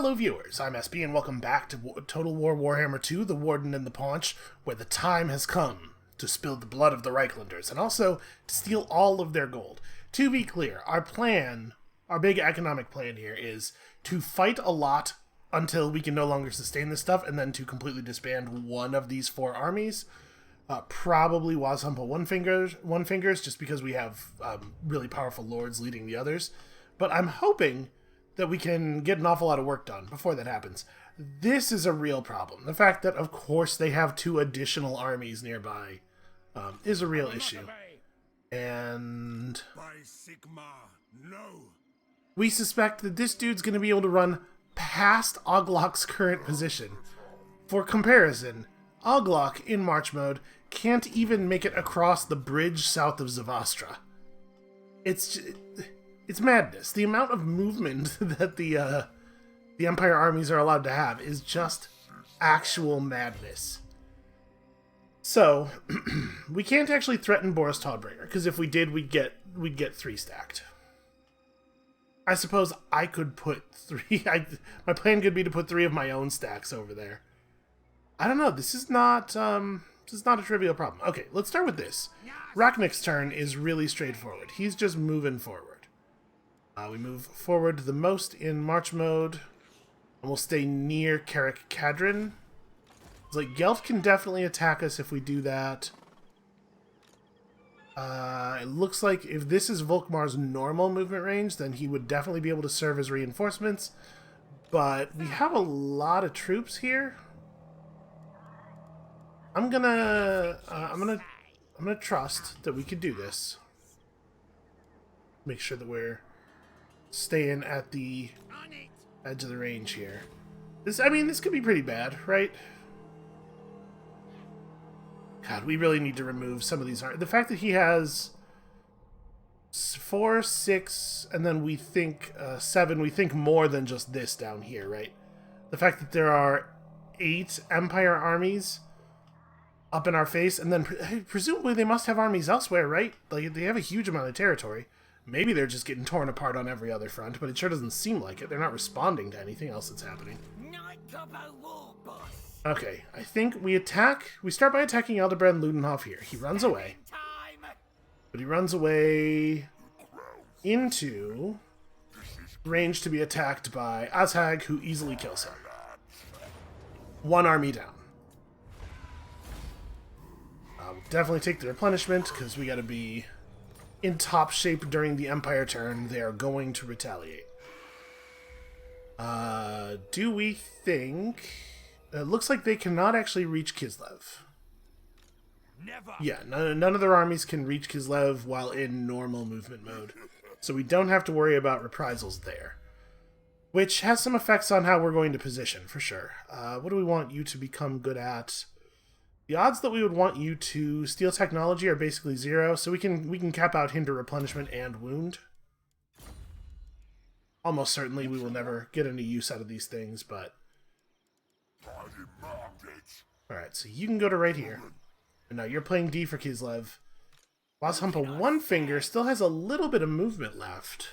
Hello viewers, I'm SB and welcome back to Total War Warhammer 2, The Warden and the Paunch, where the time has come to spill the blood of the Reiklanders, and also to steal all of their gold. To be clear, our plan, our big economic plan here, is to fight a lot until we can no longer sustain this stuff, and then to completely disband one of these four armies. Probably Warhammer One Fingers, just because we have really powerful lords leading the others. But I'm hoping that we can get an awful lot of work done before that happens. This is a real problem. The fact that, of course, they have two additional armies nearby is a real issue. And we suspect that this dude's going to be able to run past Oglok's current position. For comparison, Oglok in March mode can't even make it across the bridge south of Zavastra. It's madness. The amount of movement that the Empire armies are allowed to have is just actual madness. So, we can't actually threaten Boris Todbringer, because if we did, we'd get 3 stacked. I suppose I could put 3... my plan could be to put 3 of my own stacks over there. I don't know. This is not a trivial problem. Okay, let's start with this. Rachnik's turn is really straightforward. He's just moving forward. We move forward the most in March mode, and we'll stay near Carrick Cadron. It's like Gelf can definitely attack us if we do that. It looks like if this is Volkmar's normal movement range, then he would definitely be able to serve as reinforcements. But we have a lot of troops here. I'm gonna trust that we could do this. Make sure that we're staying at the edge of the range here. This could be pretty bad, right? God, we really need to remove some of these. The fact that he has 4, 6, and then we think 7, we think more than just this down here, right? The fact that there are 8 Empire armies up in our face, and then presumably they must have armies elsewhere, right? Like, they have a huge amount of territory. Maybe they're just getting torn apart on every other front, but it sure doesn't seem like it. They're not responding to anything else that's happening. Okay, I think we start by attacking Elderbrand Ludenhof here. He runs away. But he runs away into range to be attacked by Azhag, who easily kills him. 1 army down. We'll definitely take the replenishment, because we gotta be in top shape during the Empire turn. They are going to retaliate. Do we think... It looks like they cannot actually reach Kislev. Never. Yeah, none of their armies can reach Kislev while in normal movement mode. So we don't have to worry about reprisals there. Which has some effects on how we're going to position, for sure. What do we want you to become good at? The odds that we would want you to steal technology are basically 0, so we can cap out hinder, replenishment, and wound. Almost certainly we will never get any use out of these things, but... Alright, so you can go to right here. And now you're playing D for Kislev. Warhammer One Finger still has a little bit of movement left.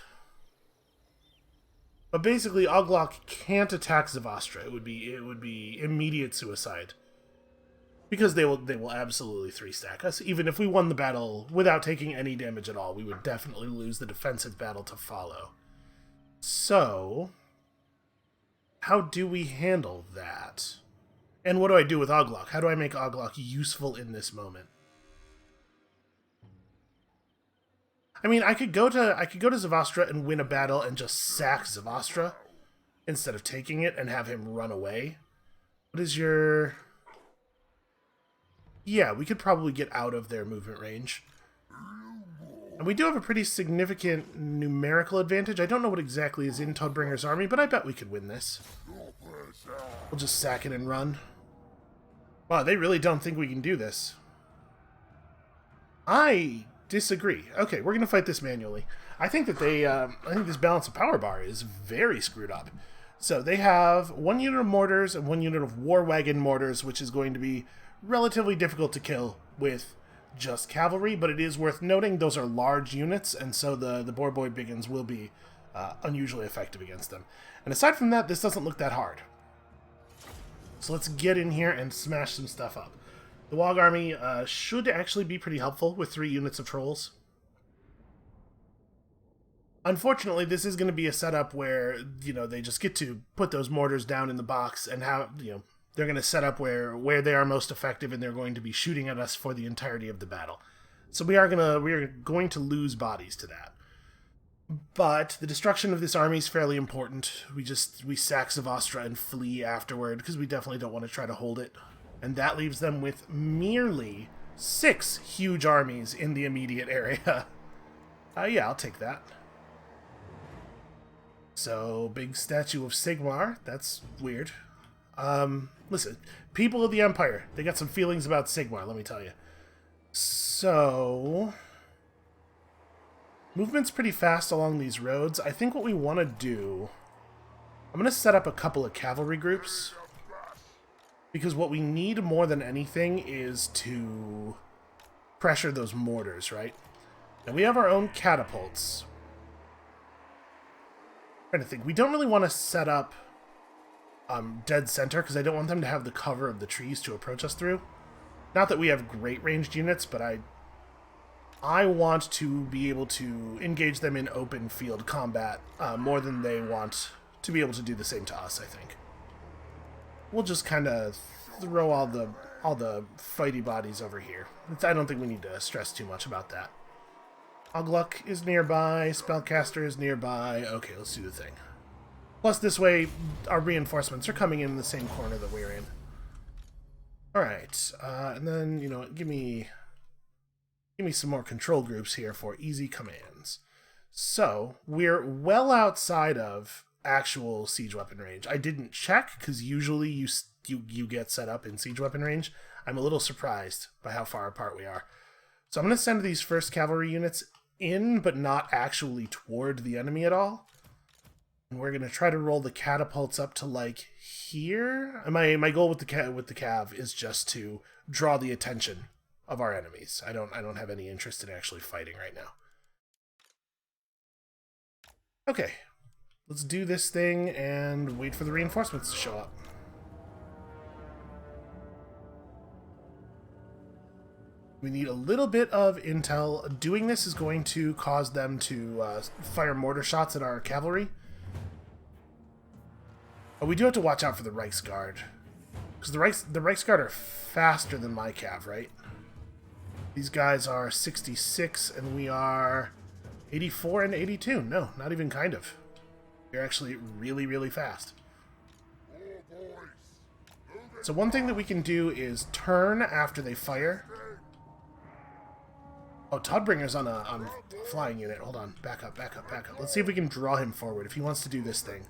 But basically, Oglok can't attack Zavastra. It would be immediate suicide. Because they will absolutely 3-stack us. Even if we won the battle without taking any damage at all, we would definitely lose the defensive battle to follow. So, how do we handle that? And what do I do with Oglok? How do I make Oglok useful in this moment? I mean, I could go to Zavastra and win a battle and just sack Zavastra instead of taking it and have him run away. What is your... Yeah, we could probably get out of their movement range. And we do have a pretty significant numerical advantage. I don't know what exactly is in Todbringer's army, but I bet we could win this. We'll just sack it and run. Wow, they really don't think we can do this. I disagree. Okay, we're going to fight this manually. I think that I think this balance of power bar is very screwed up. So they have 1 unit of mortars and 1 unit of war wagon mortars, which is going to be relatively difficult to kill with just cavalry, but it is worth noting those are large units, and so the Boar Boy Biggins will be unusually effective against them. And aside from that, this doesn't look that hard. So let's get in here and smash some stuff up. The Wog Army should actually be pretty helpful with 3 units of trolls. Unfortunately, this is going to be a setup where, they just get to put those mortars down in the box and have, they're going to set up where they are most effective, and they're going to be shooting at us for the entirety of the battle. So we are going to lose bodies to that. But the destruction of this army is fairly important. We sack Zavastra and flee afterward, because we definitely don't want to try to hold it. And that leaves them with merely 6 huge armies in the immediate area. Yeah, I'll take that. So, big statue of Sigmar. That's weird. Listen, people of the Empire, they got some feelings about Sigmar, let me tell you. So, movement's pretty fast along these roads. I think what we want to do, I'm going to set up a couple of cavalry groups, because what we need more than anything is to pressure those mortars, right? Now, we have our own catapults. I'm trying to think. We don't really want to set up dead center, because I don't want them to have the cover of the trees to approach us through. Not that we have great ranged units, but I want to be able to engage them in open field combat more than they want to be able to do the same to us, I think. We'll just kind of throw all the fighty bodies over here. I don't think we need to stress too much about that. Ogluk is nearby, Spellcaster is nearby. Okay, let's do the thing. Plus, this way, our reinforcements are coming in the same corner that we're in. Alright, and then, give me some more control groups here for easy commands. So, we're well outside of actual siege weapon range. I didn't check, because usually you get set up in siege weapon range. I'm a little surprised by how far apart we are. So I'm going to send these first cavalry units in, but not actually toward the enemy at all. And we're going to try to roll the catapults up to, like, here. And my goal with the cav is just to draw the attention of our enemies. I don't have any interest in actually fighting right now. Okay. Let's do this thing and wait for the reinforcements to show up. We need a little bit of intel. Doing this is going to cause them to fire mortar shots at our cavalry. But we do have to watch out for the Reiksguard. Because the Reiksguard are faster than my cav, right? These guys are 66 and we are 84 and 82. No, not even kind of. They're actually really, really fast. So one thing that we can do is turn after they fire. Oh, Toddbringer's on a flying unit. Hold on. Back up, back up, back up. Let's see if we can draw him forward if he wants to do this thing.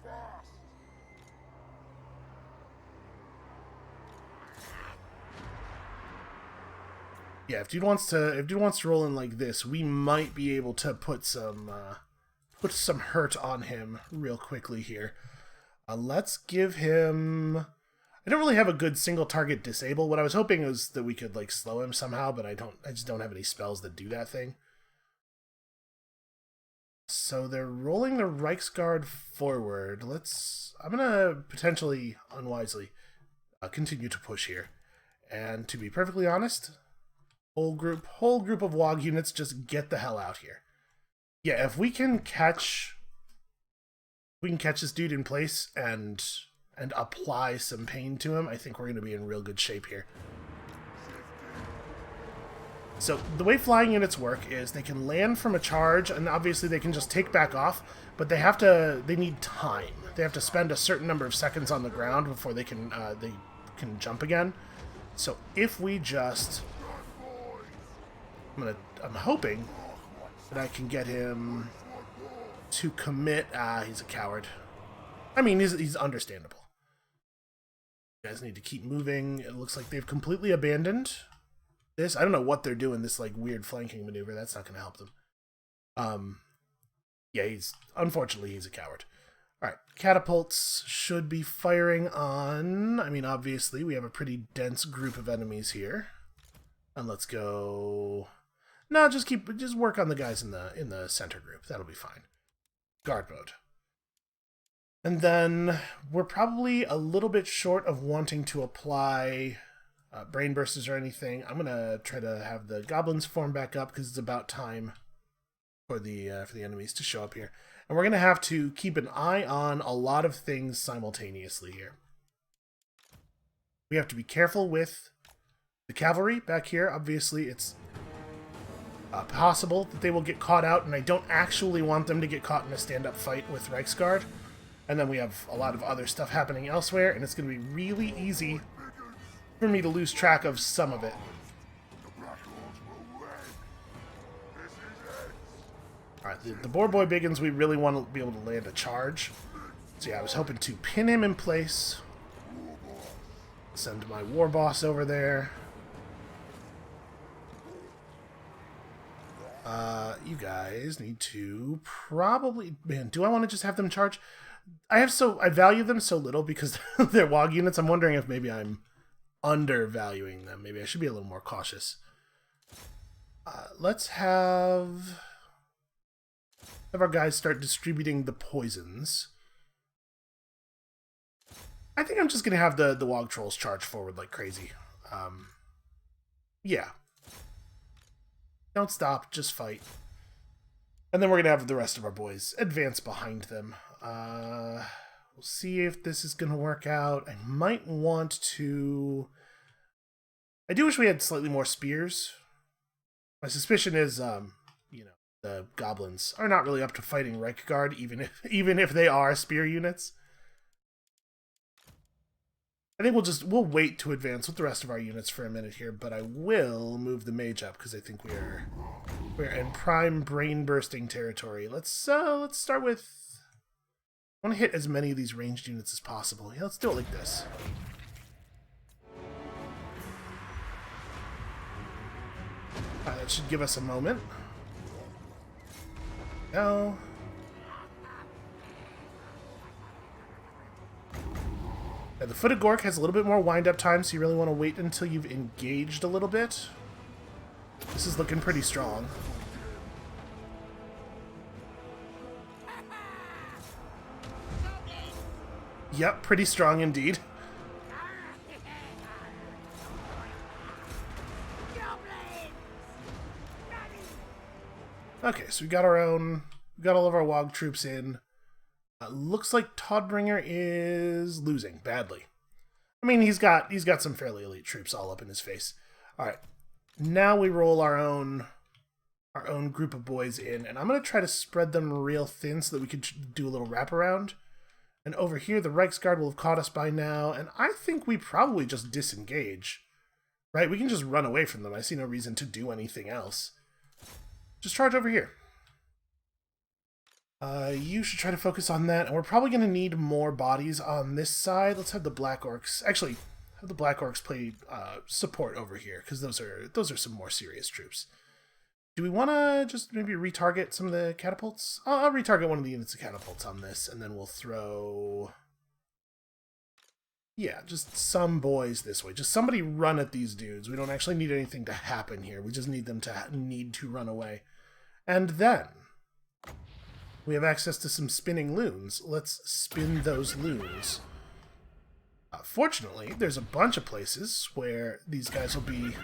Yeah, if dude wants to roll in like this, we might be able to put some hurt on him real quickly here. Let's give him. I don't really have a good single target disable. What I was hoping was that we could like slow him somehow, but I just don't have any spells that do that thing. So they're rolling the Reiksguard forward. I'm gonna potentially unwisely continue to push here, and to be perfectly honest. Whole group of WOG units, just get the hell out here. Yeah, if we can catch this dude in place and apply some pain to him, I think we're going to be in real good shape here. So the way flying units work is they can land from a charge, and obviously they can just take back off, but they need time. They have to spend a certain number of seconds on the ground before they can jump again. So if we just I'm hoping that I can get him to commit. He's a coward. I mean, he's understandable. You guys need to keep moving. It looks like they've completely abandoned this. I don't know what they're doing, this like weird flanking maneuver. That's not going to help them. Yeah, unfortunately, he's a coward. Alright, catapults should be firing on. I mean, obviously, we have a pretty dense group of enemies here. And let's go. No, just work on the guys in the center group. That'll be fine. guard mode. And then we're probably a little bit short of wanting to apply brain bursters or anything. I'm going to try to have the goblins form back up because it's about time for the enemies to show up here. And we're going to have to keep an eye on a lot of things simultaneously here. We have to be careful with the cavalry back here. Obviously, it's possible that they will get caught out, and I don't actually want them to get caught in a stand-up fight with Reiksguard. And then we have a lot of other stuff happening elsewhere, and it's going to be really easy for me to lose track of some of it. Alright, the Boar Boy Biggins, we really want to be able to land a charge. So yeah, I was hoping to pin him in place. Send my war boss over there. You guys need to probably... Man, do I want to just have them charge? I value them so little because they're WOG units. I'm wondering if maybe I'm undervaluing them. Maybe I should be a little more cautious. Let's have our guys start distributing the poisons. I think I'm just going to have the WOG trolls charge forward like crazy. Yeah. Don't stop, just fight. And then we're going to have the rest of our boys advance behind them. We'll see if this is going to work out. I might want to... I do wish we had slightly more spears. My suspicion is, the goblins are not really up to fighting Reikguard, even if they are spear units. I think we'll wait to advance with the rest of our units for a minute here, but I will move the mage up because I think we're in prime brain bursting territory. Let's start with... I want to hit as many of these ranged units as possible. Yeah, let's do it like this. That should give us a moment. Now... Now, the Foot of Gork has a little bit more wind-up time, so you really want to wait until you've engaged a little bit. This is looking pretty strong. Yep, pretty strong indeed. Okay, so we got all of our WOG troops in. Looks like Todbringer is losing badly. I mean, he's got some fairly elite troops all up in his face. All right, now we roll our own group of boys in, and I'm gonna try to spread them real thin so that we could do a little wraparound. And over here, the Reiksguard will have caught us by now, and I think we probably just disengage. Right? We can just run away from them. I see no reason to do anything else. Just charge over here. You should try to focus on that, and we're probably going to need more bodies on this side. Let's have the Black Orcs... Actually, have the Black Orcs play support over here, because those are some more serious troops. Do we want to just maybe retarget some of the catapults? I'll retarget one of the units of catapults on this, and then we'll throw... Yeah, just some boys this way. Just somebody run at these dudes. We don't actually need anything to happen here. We just need them to need to run away. And then... we have access to some spinning loons. Let's spin those loons. Fortunately, there's a bunch of places where these guys will be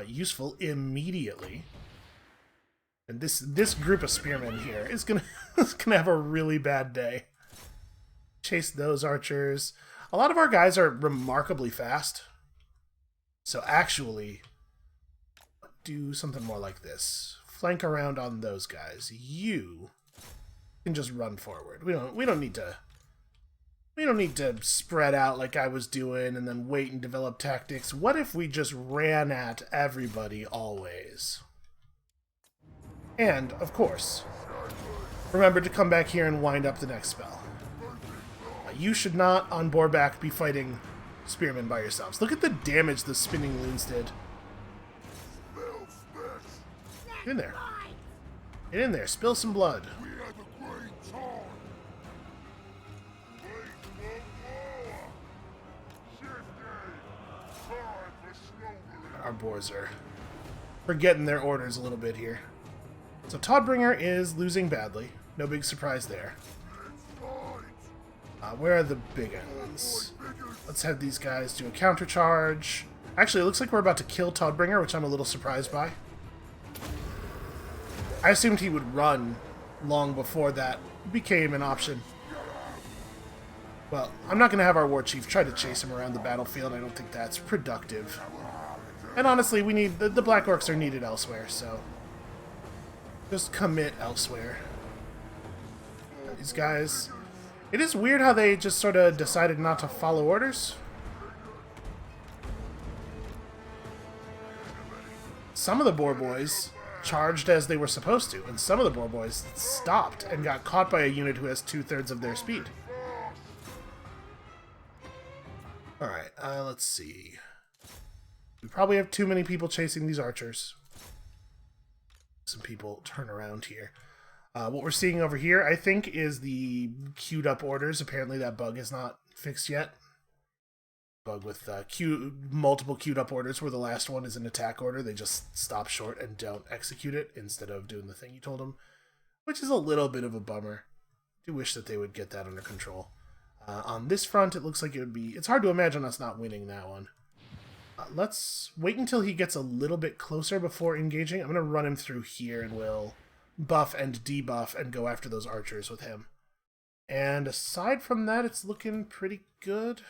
useful immediately. And this group of spearmen here is gonna have a really bad day. Chase those archers. A lot of our guys are remarkably fast. So actually, do something more like this. Flank around on those guys. You can just run forward. We don't need to spread out like I was doing and then wait and develop tactics. What if we just ran at everybody always? And, of course, remember to come back here and wind up the next spell. You should not, on Boarback, be fighting spearmen by yourselves. Look at the damage the spinning loons did. Get in there. Get in there. Spill some blood. Our boars are forgetting their orders a little bit here. So Todbringer is losing badly. No big surprise there. Where are the big ones? Let's have these guys do a counter charge. Actually, it looks like we're about to kill Toddbringer, which I'm a little surprised by. I assumed he would run long before that became an option. Well, I'm not going to have our war chief try to chase him around the battlefield. I don't think that's productive. And honestly, we need the Black Orcs are needed elsewhere, so just commit elsewhere. These guys... It is weird how they just sort of decided not to follow orders. Some of the boar boys charged as they were supposed to, and some of the boar boys stopped and got caught by a unit who has 2/3 of their speed. Alright, let's see. We probably have too many people chasing these archers. Some people turn around here. What we're seeing over here, I think, is the queued up orders. Apparently that bug is not fixed yet. Bug with multiple queued up orders where the last one is an attack order. They just stop short and don't execute it instead of doing the thing you told them, which is a little bit of a bummer. I do wish that they would get that under control. On this front, it looks like it would be... It's hard to imagine us not winning that one. Let's wait until he gets a little bit closer before engaging. I'm going to run him through here and we'll buff and debuff and go after those archers with him. And aside from that, it's looking pretty good.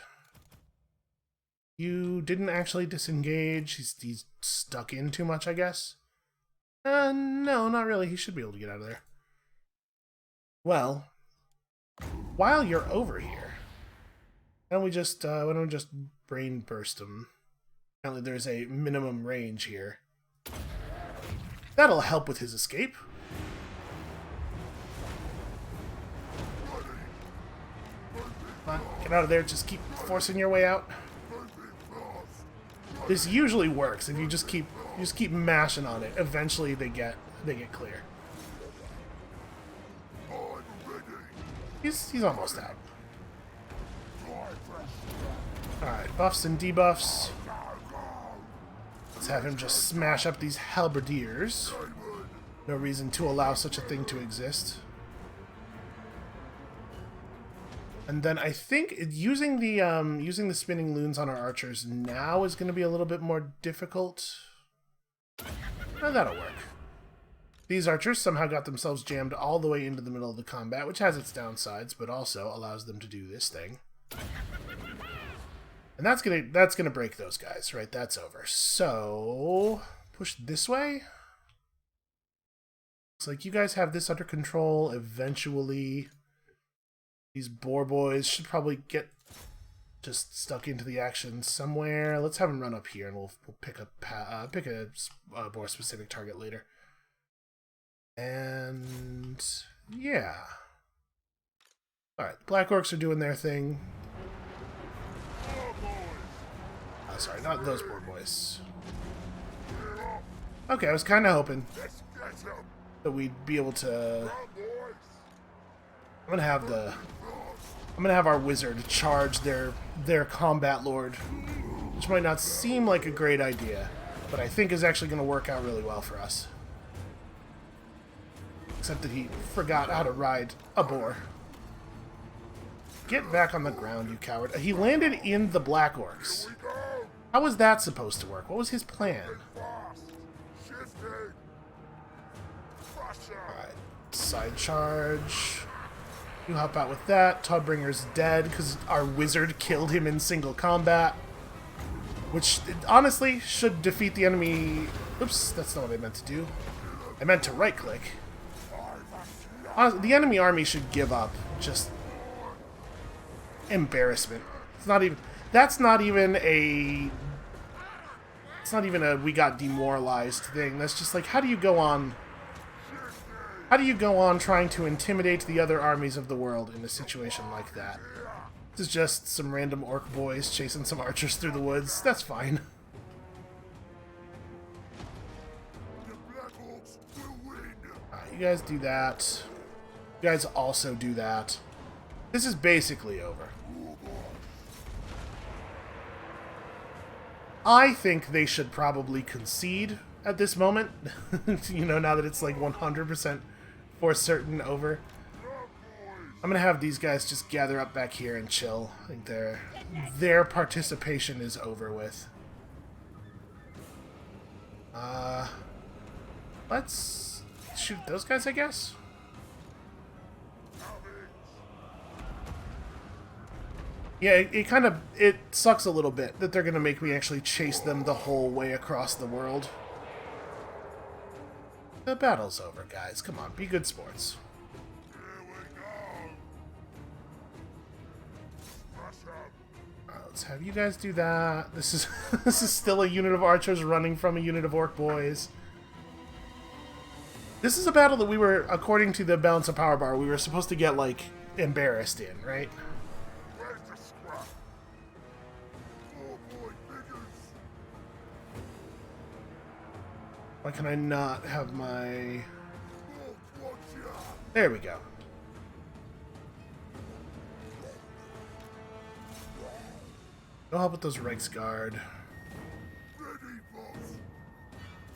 You didn't actually disengage. He's stuck in too much, I guess. No, not really. He should be able to get out of there. Well, while you're over here, why don't we just brain burst him? Apparently there's a minimum range here. That'll help with his escape. Come on, get out of there. Just keep forcing your way out. This usually works if you just keep mashing on it. Eventually they get clear. He's almost out. Alright, buffs and debuffs. Let's have him just smash up these halberdiers. No reason to allow such a thing to exist. And then I think using the spinning loons on our archers now is going to be a little bit more difficult. Oh, that'll work. These archers somehow got themselves jammed all the way into the middle of the combat, which has its downsides, but also allows them to do this thing. And that's gonna break those guys, right? That's over. So push this way. Looks like you guys have this under control eventually. These boar boys should probably get just stuck into the action somewhere. Let's have them run up here, and we'll pick a more specific target later. And yeah. All right, Black Orcs are doing their thing. Sorry, not those boar boys. Okay, I was kind of hoping that we'd be able to. I'm gonna have our wizard charge their combat lord, which might not seem like a great idea, but I think is actually going to work out really well for us. Except that he forgot how to ride a boar. Get back on the ground, you coward. He landed in the Black Orcs. How was that supposed to work? What was his plan? Alright, side charge. You hop out with that. Toddbringer's dead because our wizard killed him in single combat. Which, honestly, should defeat the enemy... Oops, that's not what I meant to do. I meant to right-click. Honestly, the enemy army should give up. Just... embarrassment. It's not even... That's not even a... It's not even a we got demoralized thing. That's just like, how do you go on... How do you go on trying to intimidate the other armies of the world in a situation like that? This is just some random orc boys chasing some archers through the woods. That's fine. You guys do that. You guys also do that. This is basically over. I think they should probably concede at this moment. You know, now that it's like 100% for certain over. I'm gonna have these guys just gather up back here and chill. I think their participation is over with. Let's shoot those guys, I guess. Yeah, it sucks a little bit that they're gonna make me actually chase them the whole way across the world. The battle's over, guys. Come on, be good sports. Let's have you guys do that. This is this is still a unit of archers running from a unit of orc boys. This is a battle that we were, according to the balance of power bar, we were supposed to get, like, embarrassed in, right? Why can I not have my... There we go. Go help with those Reiksguard.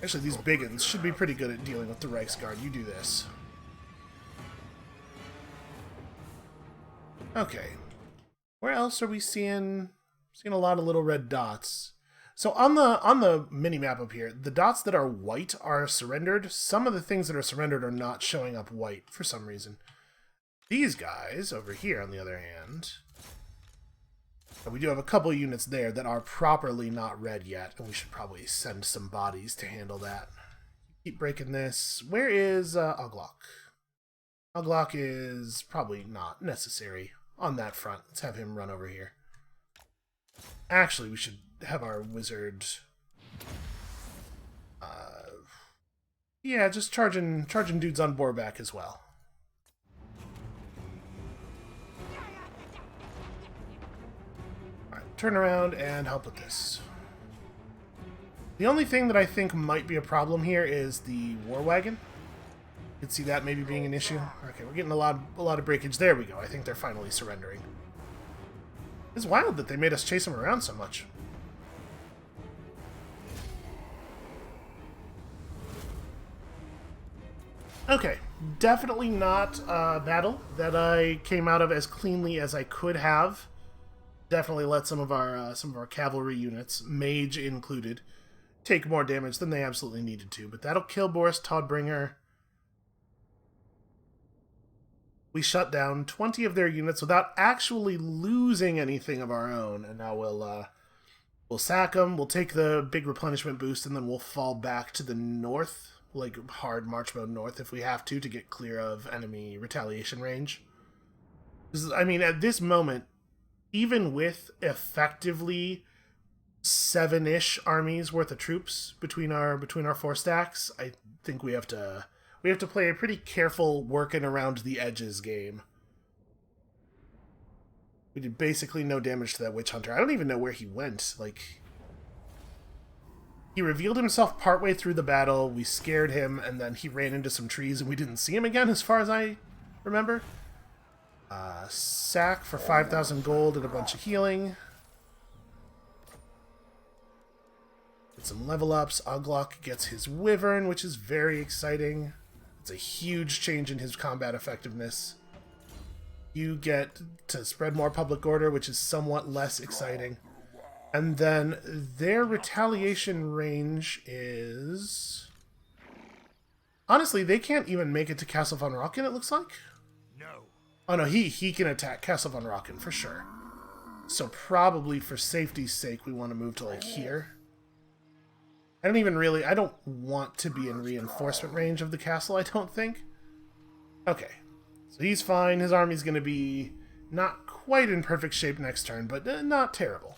Actually, these biggins should be pretty good at dealing with the Reiksguard. You do this. Okay. Where else are we seeing a lot of little red dots? So on the mini-map up here, the dots that are white are surrendered. Some of the things that are surrendered are not showing up white for some reason. These guys over here, on the other hand... we do have a couple units there that are properly not red yet, and we should probably send some bodies to handle that. Keep breaking this. Where is Oglok? Oglok is probably not necessary on that front. Let's have him run over here. Actually, we should have our wizard... yeah, just charging dudes on Boarback as well. Turn around and help with this. The only thing that I think might be a problem here is the war wagon. You can see that maybe being an issue. Okay, we're getting a lot of breakage. There we go. I think they're finally surrendering. It's wild that they made us chase them around so much. Okay, definitely not a battle that I came out of as cleanly as I could have. Definitely let some of our cavalry units, mage included, take more damage than they absolutely needed to. But that'll kill Boris Todbringer. We shut down 20 of their units without actually losing anything of our own, and now we'll sack them. We'll take the big replenishment boost, and then we'll fall back to the north, like hard march mode north if we have to get clear of enemy retaliation range. I mean, at this moment, even with effectively 7-ish armies worth of troops between our 4 stacks, I think we have to play a pretty careful working around the edges game. We did basically no damage to that witch hunter. I don't even know where he went. Like, he revealed himself partway through the battle. We scared him, and then he ran into some trees, and we didn't see him again, as far as I remember. Sack for 5,000 gold and a bunch of healing. Get some level ups. Oglok gets his wyvern, which is very exciting. It's a huge change in his combat effectiveness. You get to spread more public order, which is somewhat less exciting. And then their retaliation range is... honestly, they can't even make it to Castle von Rocken, it looks like. Oh no, he can attack Castle von Rocken for sure. So probably for safety's sake, we want to move to like here. I don't want to be in reinforcement range of the castle, I don't think. Okay, so he's fine. His army's going to be not quite in perfect shape next turn, but not terrible.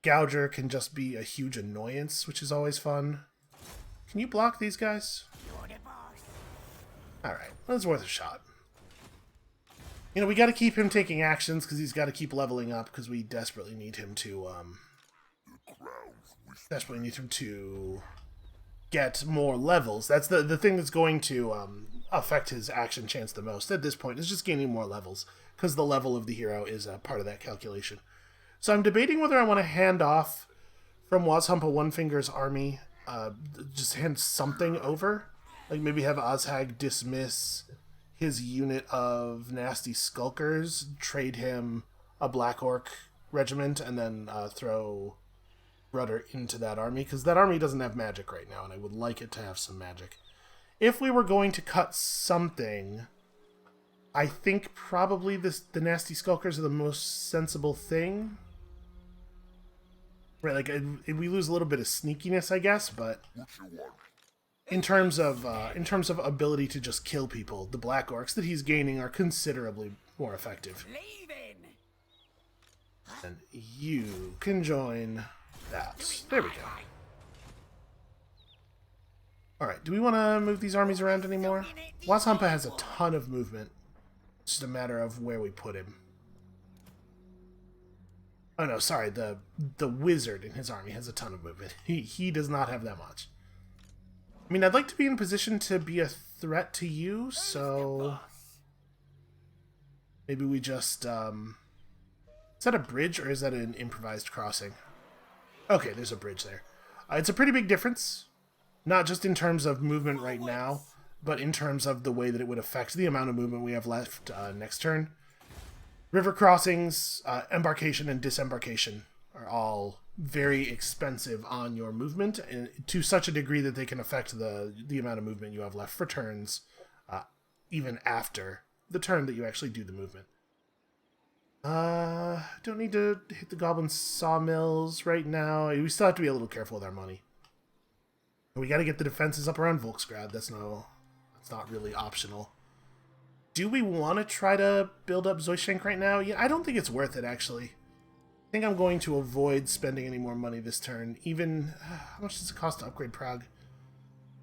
Gouger can just be a huge annoyance, which is always fun. Can you block these guys? Alright, that's worth a shot. You know, we gotta keep him taking actions because he's gotta keep leveling up because we desperately need him to, get more levels. That's the thing that's going to affect his action chance the most at this point, is just gaining more levels because the level of the hero is a part of that calculation. So I'm debating whether I want to hand off from Wazhumpa One Finger's army, just hand something over. Like maybe have Ozhag dismiss his unit of nasty skulkers, trade him a Black Orc regiment, and then throw Rudder into that army, because that army doesn't have magic right now, and I would like it to have some magic. If we were going to cut something, I think probably the nasty skulkers are the most sensible thing. Right, like we lose a little bit of sneakiness, I guess, but in terms of ability to just kill people, the Black Orcs that he's gaining are considerably more effective. And you can join that. There we go. Alright, do we want to move these armies around anymore? Wasampa has a ton of movement. It's just a matter of where we put him. Oh no, sorry, the wizard in his army has a ton of movement. He does not have that much. I mean, I'd like to be in position to be a threat to you, so maybe we just, is that a bridge or is that an improvised crossing? Okay, there's a bridge there. It's a pretty big difference, not just in terms of movement right now, but in terms of the way that it would affect the amount of movement we have left next turn. River crossings, embarkation, and disembarkation are all very expensive on your movement, and to such a degree that they can affect the amount of movement you have left for turns, even after the turn that you actually do the movement. Don't need to hit the goblin sawmills right now. We still have to be a little careful with our money. We got to get the defenses up around Volksgrad. That's not really optional. Do we want to try to build up Zoishank right now? Yeah, I don't think it's worth it, actually. I think I'm going to avoid spending any more money this turn. Even, how much does it cost to upgrade Prague?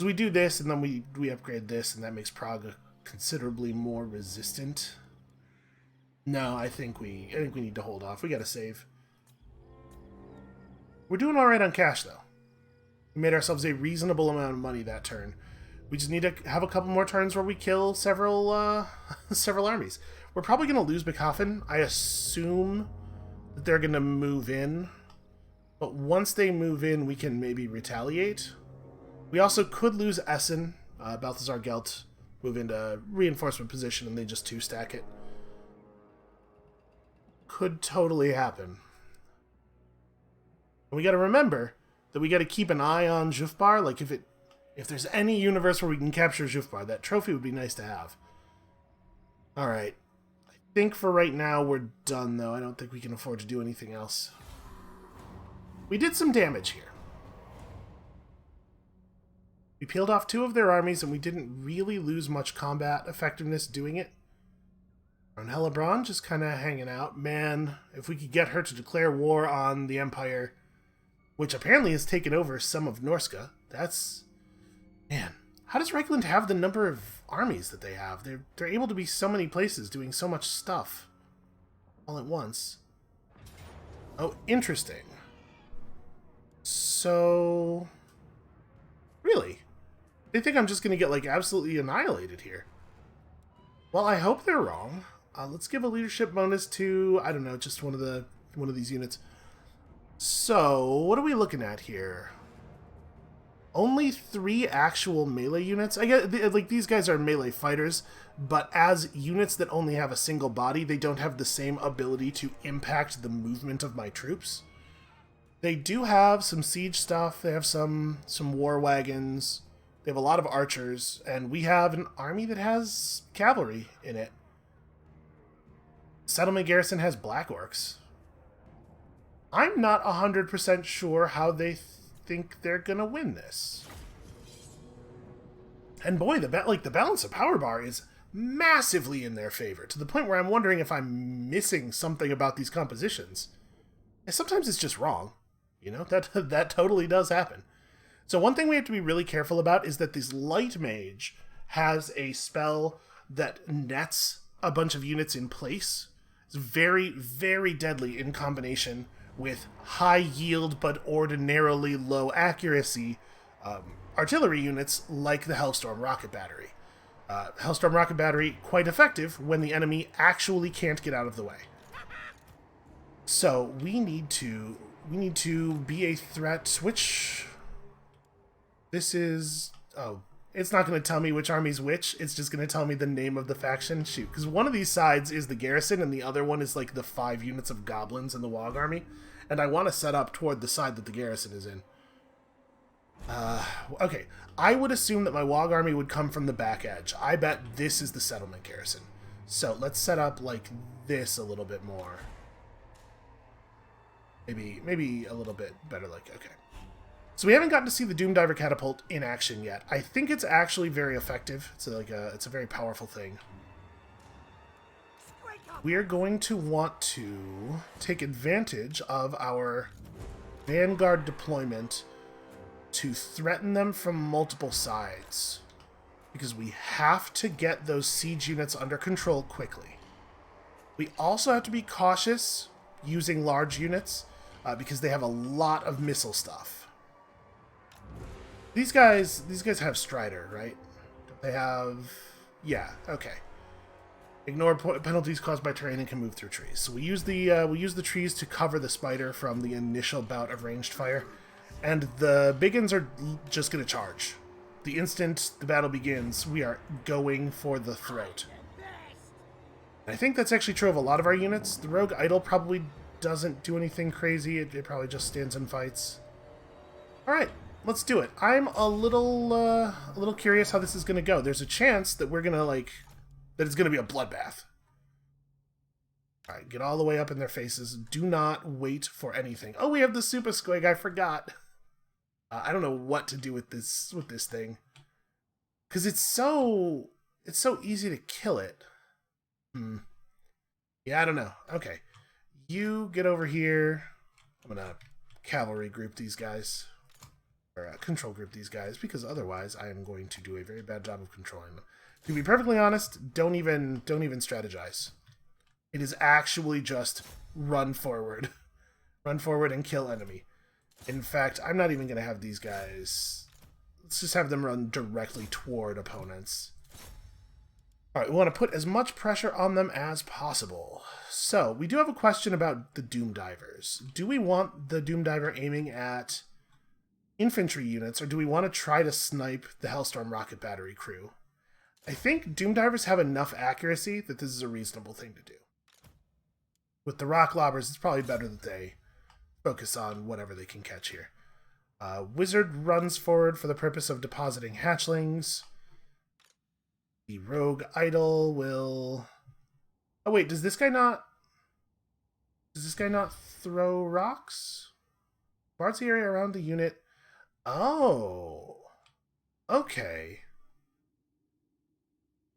So we do this, and then we upgrade this, and that makes Prague considerably more resistant. No, I think we need to hold off. We gotta save. We're doing alright on cash, though. We made ourselves a reasonable amount of money that turn. We just need to have a couple more turns where we kill several several armies. We're probably going to lose Beckhofen. I assume that they're going to move in. But once they move in, we can maybe retaliate. We also could lose Essen. Balthazar Gelt move into reinforcement position and they just two-stack it. Could totally happen. And we got to remember that we got to keep an eye on Jufbar. Like, if there's any universe where we can capture Jufbar, that trophy would be nice to have. Alright. I think for right now we're done, though. I don't think we can afford to do anything else. We did some damage here. We peeled off 2 of their armies, and we didn't really lose much combat effectiveness doing it. Ronella Braun just kind of hanging out. Man, if we could get her to declare war on the Empire, which apparently has taken over some of Norska, that's... Man, how does Reikland have the number of armies that they have? They're able to be so many places doing so much stuff all at once. Oh, interesting. So... Really? They think I'm just going to get, like, absolutely annihilated here. Well, I hope they're wrong. Let's give a leadership bonus to, I don't know, just one of these units. So, what are we looking at here? Only 3 actual melee units. I guess, like, these guys are melee fighters, but as units that only have a single body, they don't have the same ability to impact the movement of my troops. They do have some siege stuff. They have some war wagons. They have a lot of archers, and we have an army that has cavalry in it. Settlement Garrison has Black Orcs. I'm not 100% sure how they think they're gonna win this. And boy, the balance of power bar is massively in their favor, to the point where I'm wondering if I'm missing something about these compositions. And sometimes it's just wrong. You know, that totally does happen. So one thing we have to be really careful about is that this light mage has a spell that nets a bunch of units in place. It's very, very deadly in combination with high yield but ordinarily low accuracy artillery units like the Hellstorm Rocket Battery. Hellstorm Rocket Battery, quite effective when the enemy actually can't get out of the way. So we need to be a threat. Which... This is... Oh, it's not going to tell me which army's which. It's just going to tell me the name of the faction. Shoot, because one of these sides is the garrison, and the other one is like the 5 units of goblins in the Wog army. And I want to set up toward the side that the garrison is in. Okay, I would assume that my Wog army would come from the back edge. I bet this is the settlement garrison. So let's set up like this a little bit more. Maybe a little bit better, like, okay. So we haven't gotten to see the Doom Diver Catapult in action yet. I think it's actually very effective. It's a very powerful thing. We are going to want to take advantage of our Vanguard deployment to threaten them from multiple sides, because we have to get those siege units under control quickly. We also have to be cautious using large units because they have a lot of missile stuff. These guys have Strider, right? They have... yeah, okay. Ignore penalties caused by terrain and can move through trees. So we use the trees to cover the spider from the initial bout of ranged fire. And the biggins are just going to charge. The instant the battle begins, we are going for the throat. I think that's actually true of a lot of our units. The Rogue Idol probably doesn't do anything crazy. It probably just stands and fights. Alright. Let's do it. I'm a little curious how this is going to go. There's a chance that we're going to, that it's going to be a bloodbath. Alright, get all the way up in their faces. Do not wait for anything. Oh, we have the Super Squig. I forgot. I don't know what to do with this thing. Because it's so easy to kill it. Yeah, I don't know. Okay. You get over here. I'm going to cavalry group these guys. Or control group these guys, because otherwise I am going to do a very bad job of controlling them. To be perfectly honest, don't even strategize. It is actually just run forward. Run forward and kill enemy. In fact, I'm not even going to have these guys... let's just have them run directly toward opponents. Alright, we want to put as much pressure on them as possible. So, we do have a question about the Doom Divers. Do we want the Doom Diver aiming at infantry units, or do we want to try to snipe the Hellstorm rocket battery crew? I think Doom Divers have enough accuracy that this is a reasonable thing to do. With the Rock Lobbers, it's probably better that they focus on whatever they can catch here. Wizard runs forward for the purpose of depositing hatchlings. The Rogue Idol will... oh wait, does this guy not throw rocks? Guards the area around the unit. Oh, okay.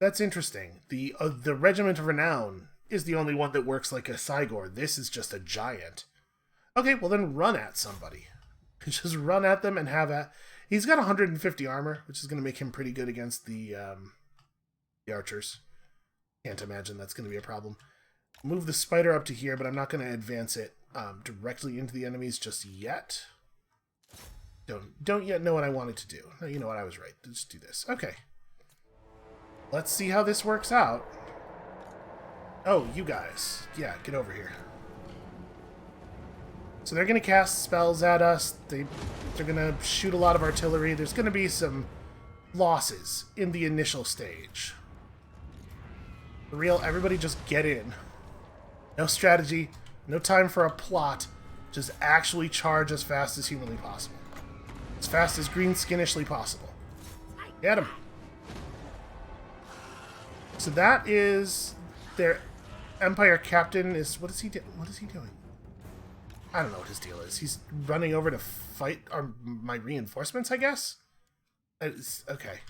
That's interesting. The Regiment of Renown is the only one that works like a Cygor. This is just a giant. Okay, well then run at somebody. Just run at them and have a... he's got 150 armor, which is going to make him pretty good against the archers. Can't imagine that's going to be a problem. Move the spider up to here, but I'm not going to advance it directly into the enemies just yet. Don't yet know what I wanted to do. No, you know what, I was right. Let's do this. Okay. Let's see how this works out. Oh, you guys. Yeah, get over here. So they're going to cast spells at us. They're going to shoot a lot of artillery. There's going to be some losses in the initial stage. For real, everybody just get in. No strategy. No time for a plot. Just actually charge as fast as humanly possible. As fast as greenskinishly possible. Get him. So that is their Empire Captain is... what is he doing? I don't know what his deal is. He's running over to fight my reinforcements, I guess? Okay.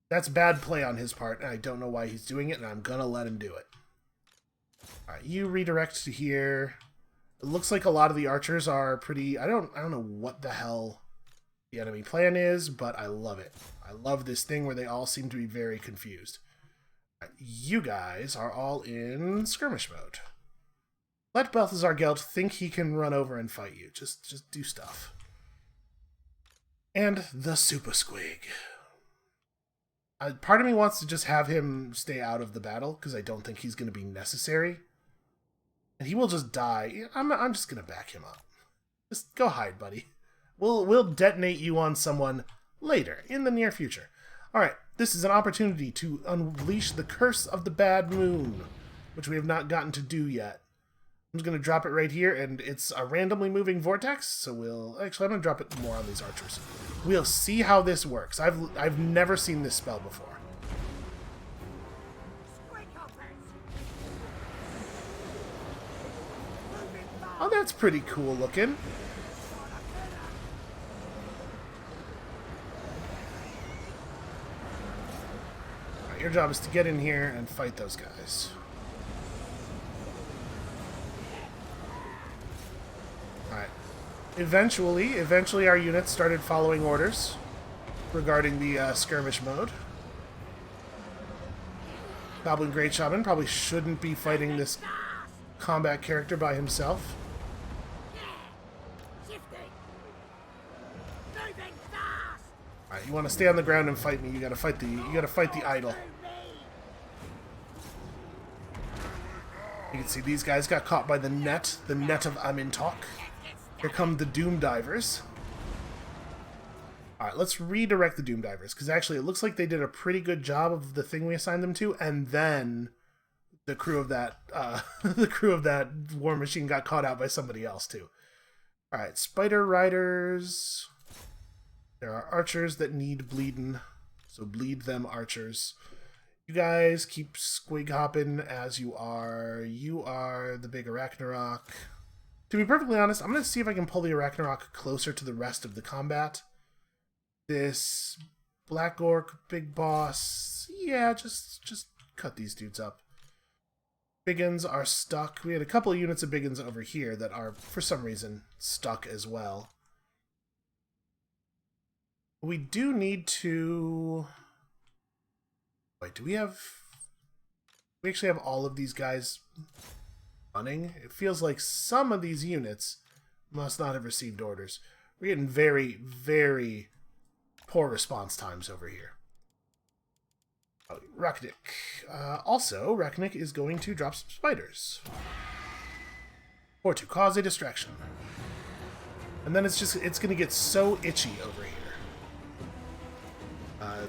That's bad play on his part, and I don't know why he's doing it, and I'm gonna let him do it. Alright, you redirect to here. It looks like a lot of the archers are pretty... I don't know what the hell the enemy plan is, but I love it. I love this thing where they all seem to be very confused. Right, you guys are all in skirmish mode. Let Balthazar Gelt think he can run over and fight you. Just do stuff. And the Super Squig. Part of me wants to just have him stay out of the battle, because I don't think he's going to be necessary. And he will just die. I'm just going to back him up. Just go hide, buddy. We'll detonate you on someone later, in the near future. Alright, this is an opportunity to unleash the Curse of the Bad Moon, which we have not gotten to do yet. I'm just going to drop it right here, and it's a randomly moving vortex, so we'll... Actually, I'm going to drop it more on these archers. We'll see how this works. I've never seen this spell before. Oh, that's pretty cool looking. Alright, your job is to get in here and fight those guys. Alright. Eventually our units started following orders regarding the skirmish mode. Goblin Great Shaman probably shouldn't be fighting this combat character by himself. Alright, you want to stay on the ground and fight me. You gotta fight the idol. You can see these guys got caught by the net of Amintok. Here come the Doom Divers. Alright, let's redirect the Doom Divers, because actually it looks like they did a pretty good job of the thing we assigned them to, and then the crew of that war machine got caught out by somebody else too. Alright, Spider Riders. There are archers that need bleeding, so bleed them, archers. You guys keep squig hopping as you are. You are the big Arachnarok. To be perfectly honest, I'm going to see if I can pull the Arachnarok closer to the rest of the combat. This Black Orc, Big Boss, yeah, just cut these dudes up. Biggins are stuck. We had a couple of units of Biggins over here that are, for some reason, stuck as well. We do need to... Wait, do we have... We actually have all of these guys running? It feels like some of these units must not have received orders. We're getting very, very poor response times over here. Oh, Raknik. Also, Raknik is going to drop some spiders. Or to cause a distraction. And then it's going to get so itchy over here.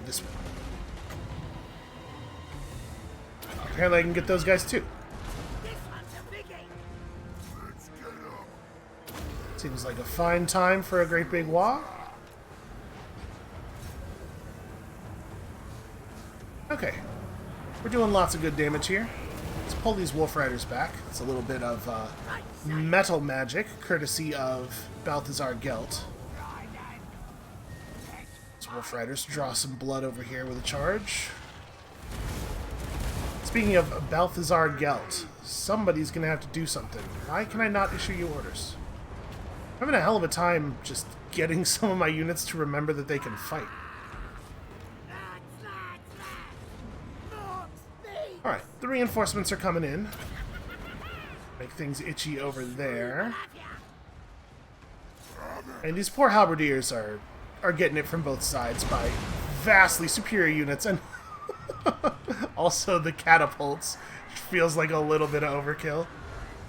This one. Apparently I can get those guys too. Seems like a fine time for a great big wah. Okay. We're doing lots of good damage here. Let's pull these Wolf Riders back. It's a little bit of metal magic, courtesy of Balthazar Gelt. Wolf Riders draw some blood over here with a charge. Speaking of Balthazar Gelt, somebody's going to have to do something. Why can I not issue you orders? I'm having a hell of a time just getting some of my units to remember that they can fight. Alright, the reinforcements are coming in. Make things itchy over there. And these poor halberdiers are getting it from both sides by vastly superior units, and also the catapults, which feels like a little bit of overkill.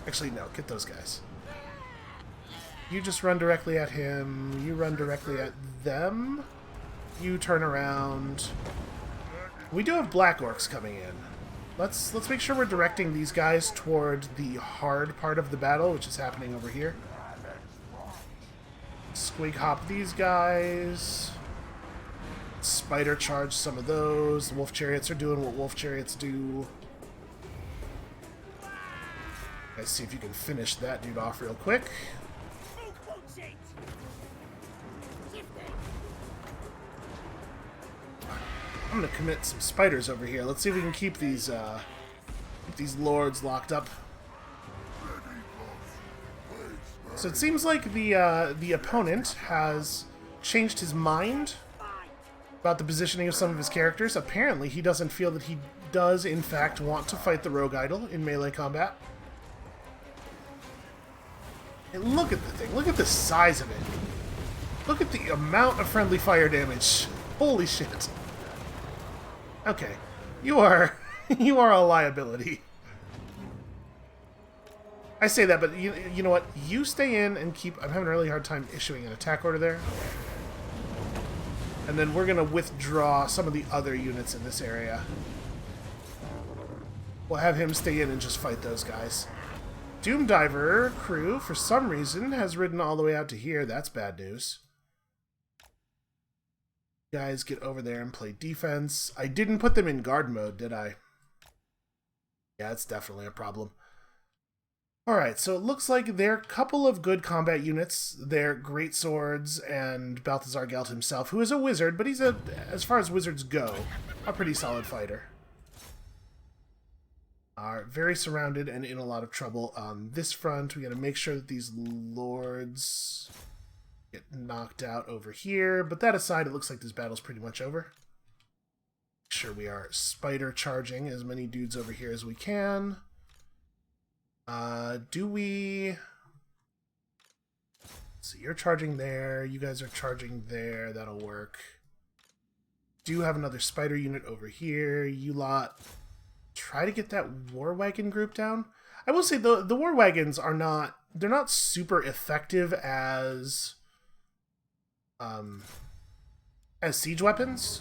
Actually, no, get those guys. You just run directly at him, you run directly at them, you turn around. We do have Black Orcs coming in. Let's make sure we're directing these guys toward the hard part of the battle, which is happening over here. Squig hop these guys. Spider charge some of those. The Wolf Chariots are doing what Wolf Chariots do. Guys, see if you can finish that dude off real quick. I'm gonna commit some spiders over here. Let's see if we can keep these lords locked up. So it seems like the opponent has changed his mind about the positioning of some of his characters. Apparently, he doesn't feel that he does, in fact, want to fight the Rogue Idol in melee combat. And look at the thing. Look at the size of it. Look at the amount of friendly fire damage. Holy shit. Okay. You are a liability. I say that, but you know what? You stay in and keep... I'm having a really hard time issuing an attack order there. And then we're going to withdraw some of the other units in this area. We'll have him stay in and just fight those guys. Doom Diver crew, for some reason, has ridden all the way out to here. That's bad news. Guys, get over there and play defense. I didn't put them in guard mode, did I? Yeah, it's definitely a problem. Alright, so it looks like they're a couple of good combat units. They're Great Swords and Balthazar Gelt himself, who is a wizard, but he's, as far as wizards go, a pretty solid fighter. Are very surrounded and in a lot of trouble on this front. We gotta make sure that these lords get knocked out over here. But that aside, it looks like this battle's pretty much over. Make sure we are spider charging as many dudes over here as we can. Do we... So you're charging there, you guys are charging there, that'll work. Do have another spider unit over here. You lot try to get that war wagon group down. I will say the war wagons are not, they're not super effective as siege weapons.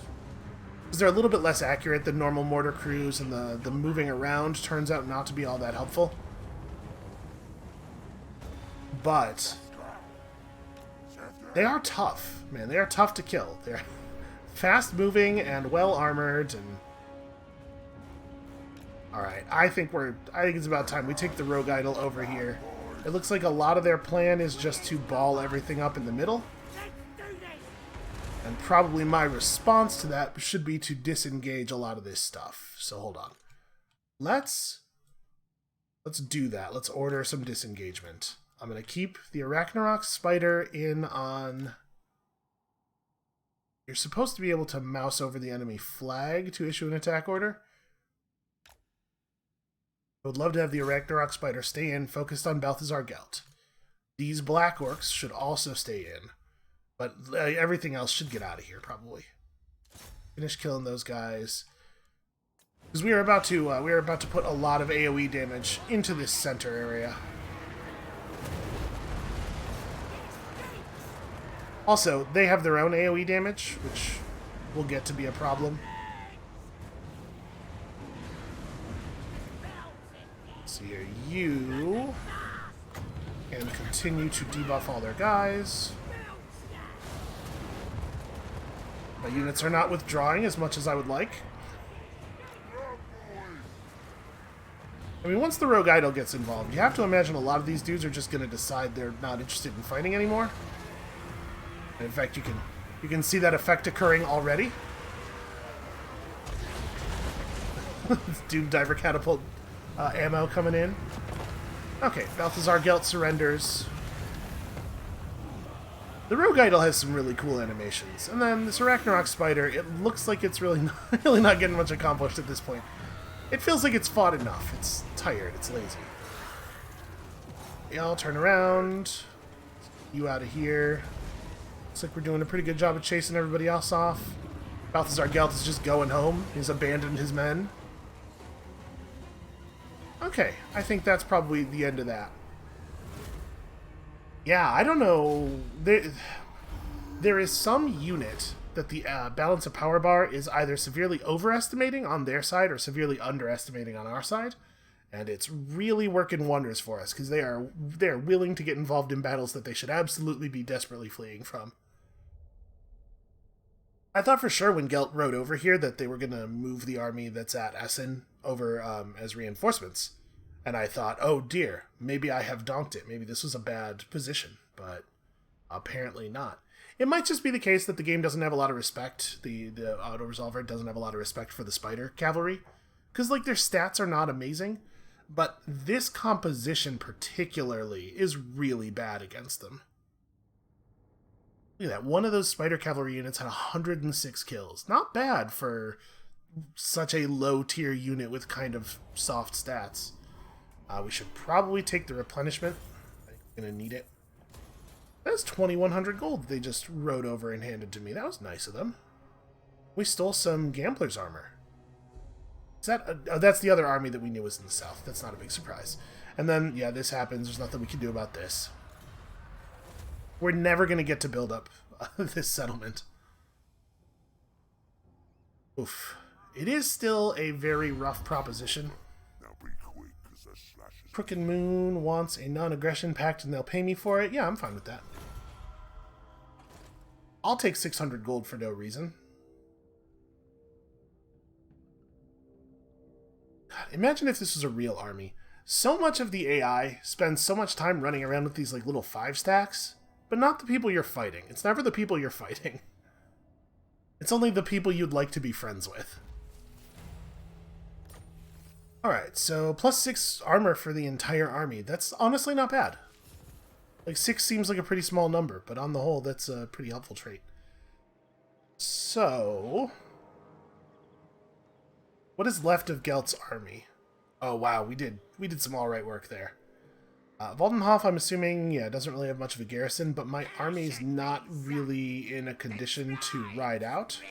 Because they're a little bit less accurate than normal mortar crews, and the moving around turns out not to be all that helpful. But they are tough, man. They are tough to kill. They're fast moving and well armored. And all right, I think it's about time we take the Rogue Idol over here. It looks like a lot of their plan is just to ball everything up in the middle. And probably my response to that should be to disengage a lot of this stuff. So hold on. Let's do that. Let's order some disengagement. I'm going to keep the Arachnarok Spider in on... You're supposed to be able to mouse over the enemy flag to issue an attack order. I would love to have the Arachnarok Spider stay in, focused on Balthazar Gelt. These Black Orcs should also stay in, but everything else should get out of here, probably. Finish killing those guys. Because we are about to put a lot of AoE damage into this center area. Also, they have their own AoE damage, which will get to be a problem. So here, you can continue to debuff all their guys. My units are not withdrawing as much as I would like. I mean, once the Rogue Idol gets involved, you have to imagine a lot of these dudes are just going to decide they're not interested in fighting anymore. In fact, you can see that effect occurring already. Doom Diver Catapult ammo coming in. Okay, Balthazar Gelt surrenders. The Rogue Idol has some really cool animations. And then this Arachnarok Spider, it looks like it's really not getting much accomplished at this point. It feels like it's fought enough. It's tired. It's lazy. Y'all turn around. You out of here. Looks like we're doing a pretty good job of chasing everybody else off. Balthazar Gelt is just going home. He's abandoned his men. Okay, I think that's probably the end of that. Yeah, I don't know. There is some unit that the balance of power bar is either severely overestimating on their side or severely underestimating on our side. And it's really working wonders for us, because they're willing to get involved in battles that they should absolutely be desperately fleeing from. I thought for sure when Gelt rode over here that they were going to move the army that's at Essen over as reinforcements. And I thought, oh dear, maybe I have donked it. Maybe this was a bad position, but apparently not. It might just be the case that the game doesn't have a lot of respect. The auto-resolver doesn't have a lot of respect for the Spider Cavalry. Because, like, their stats are not amazing. But this composition particularly is really bad against them. Look at that. One of those Spider Cavalry units had 106 kills. Not bad for such a low-tier unit with kind of soft stats. We should probably take the replenishment. I'm going to need it. That's 2,100 gold they just rode over and handed to me. That was nice of them. We stole some Gambler's armor. Is that... that's the other army that we knew was in the south. That's not a big surprise. And then, yeah, this happens. There's nothing we can do about this. We're never going to get to build up this settlement. Oof. It is still a very rough proposition. Crooked Moon wants a non-aggression pact and they'll pay me for it. Yeah, I'm fine with that. I'll take 600 gold for no reason. God, imagine if this was a real army. So much of the AI spends so much time running around with these like little 5 stacks, but not the people you're fighting. It's never the people you're fighting. It's only the people you'd like to be friends with. Alright, so plus 6 armor for the entire army. That's honestly not bad. Like, 6 seems like a pretty small number, but on the whole, that's a pretty helpful trait. So... what is left of Gelt's army? Oh, wow, we did some alright work there. Waldenhof, I'm assuming, yeah, doesn't really have much of a garrison, but my army's not really in a condition to ride out.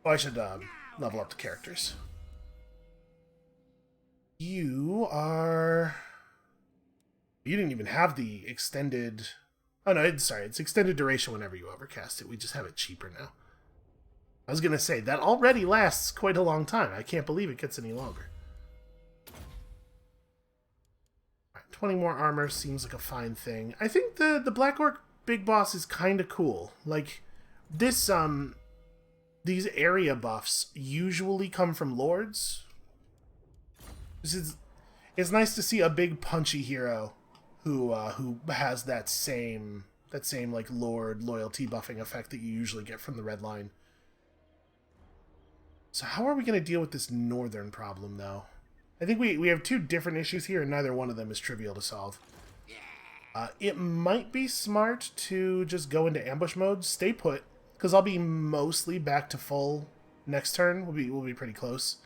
Oh, I should level up the characters. You are... you didn't even have the extended... oh no, sorry, it's extended duration whenever you overcast it. We just have it cheaper now. I was gonna say, that already lasts quite a long time. I can't believe it gets any longer. Alright, 20 more armor seems like a fine thing. I think the Black Orc Big Boss is kinda cool. Like, this, these area buffs usually come from Lords. It's nice to see a big punchy hero who has that same like Lord loyalty buffing effect that you usually get from the Red Line. So how are we going to deal with this northern problem, though? I think we have 2 different issues here, and neither one of them is trivial to solve. It might be smart to just go into ambush mode, stay put, because I'll be mostly back to full next turn. We'll be pretty close.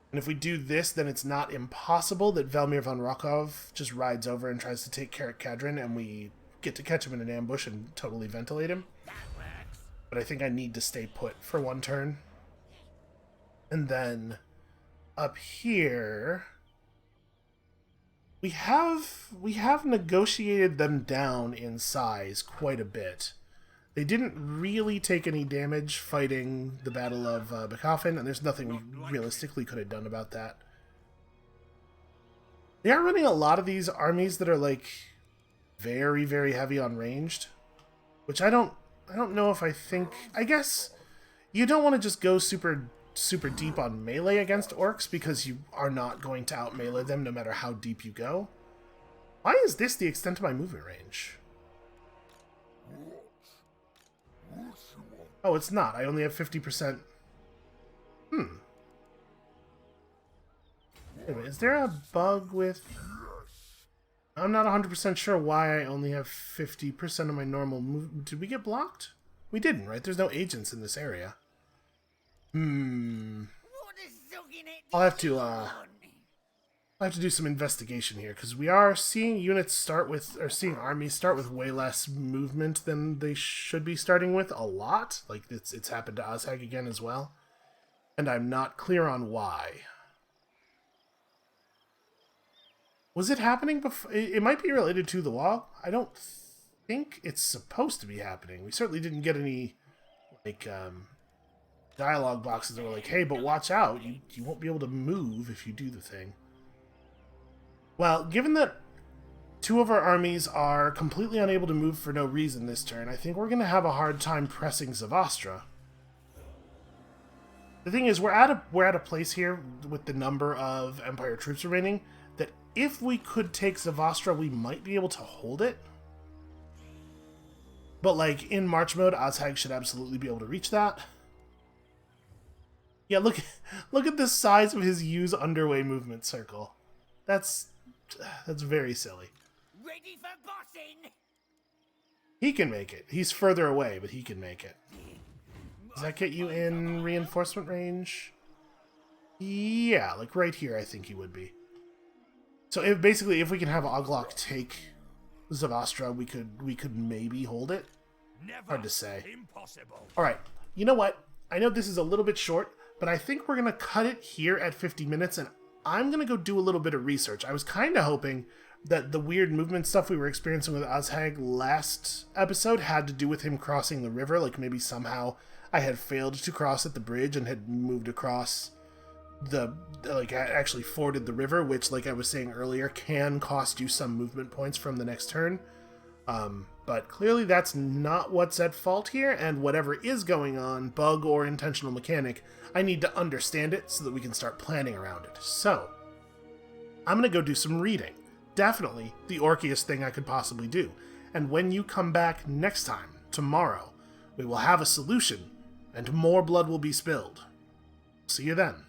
And if we do this, then it's not impossible that Velmir von Rokov just rides over and tries to take Karak Kadrin, and we get to catch him in an ambush and totally ventilate him. But I think I need to stay put for 1 turn. And then up here, we have negotiated them down in size quite a bit. They didn't really take any damage fighting the Battle of Bekafen, and there's nothing we realistically could have done about that. They are running a lot of these armies that are like very, very heavy on ranged, which I don't know if I think. I guess you don't want to just go super deep on melee against orcs because you are not going to out melee them no matter how deep you go. Why is this the extent of my movement range? Oh, it's not. I only have 50%. Wait a minute, is there a bug with... I'm not 100% sure why I only have 50% of my normal movement. Did we get blocked? We didn't, right? There's no agents in this area. I'll have to do some investigation here, because we are seeing units start with, or seeing armies start with way less movement than they should be starting with, a lot. Like, it's happened to Azhag again as well. And I'm not clear on why. Was it happening before? It might be related to the law. I don't think it's supposed to be happening. We certainly didn't get any, like, dialogue boxes that were like, hey, but watch out. You won't be able to move if you do the thing. Well, given that 2 of our armies are completely unable to move for no reason this turn, I think we're going to have a hard time pressing Zavastra. The thing is, we're at a place here with the number of Empire troops remaining that if we could take Zavastra, we might be able to hold it. But, like, in March mode, Azhag should absolutely be able to reach that. Yeah, look at the size of his use underway movement circle. That's very silly. Ready for bossing? He can make it. He's further away, but he can make it. Does that get you in reinforcement range? Yeah, like right here I think he would be. So if we can have Oglok take Zavastra, we could maybe hold it. Hard to say. Alright, you know what? I know this is a little bit short, but I think we're going to cut it here at 50 minutes, and I'm going to go do a little bit of research. I was kind of hoping that the weird movement stuff we were experiencing with Azhag last episode had to do with him crossing the river, like maybe somehow I had failed to cross at the bridge and had moved across actually forded the river, which, like I was saying earlier, can cost you some movement points from the next turn. But clearly that's not what's at fault here, and whatever is going on, bug or intentional mechanic, I need to understand it so that we can start planning around it. So, I'm going to go do some reading. Definitely the orkiest thing I could possibly do. And when you come back next time, tomorrow, we will have a solution, and more blood will be spilled. See you then.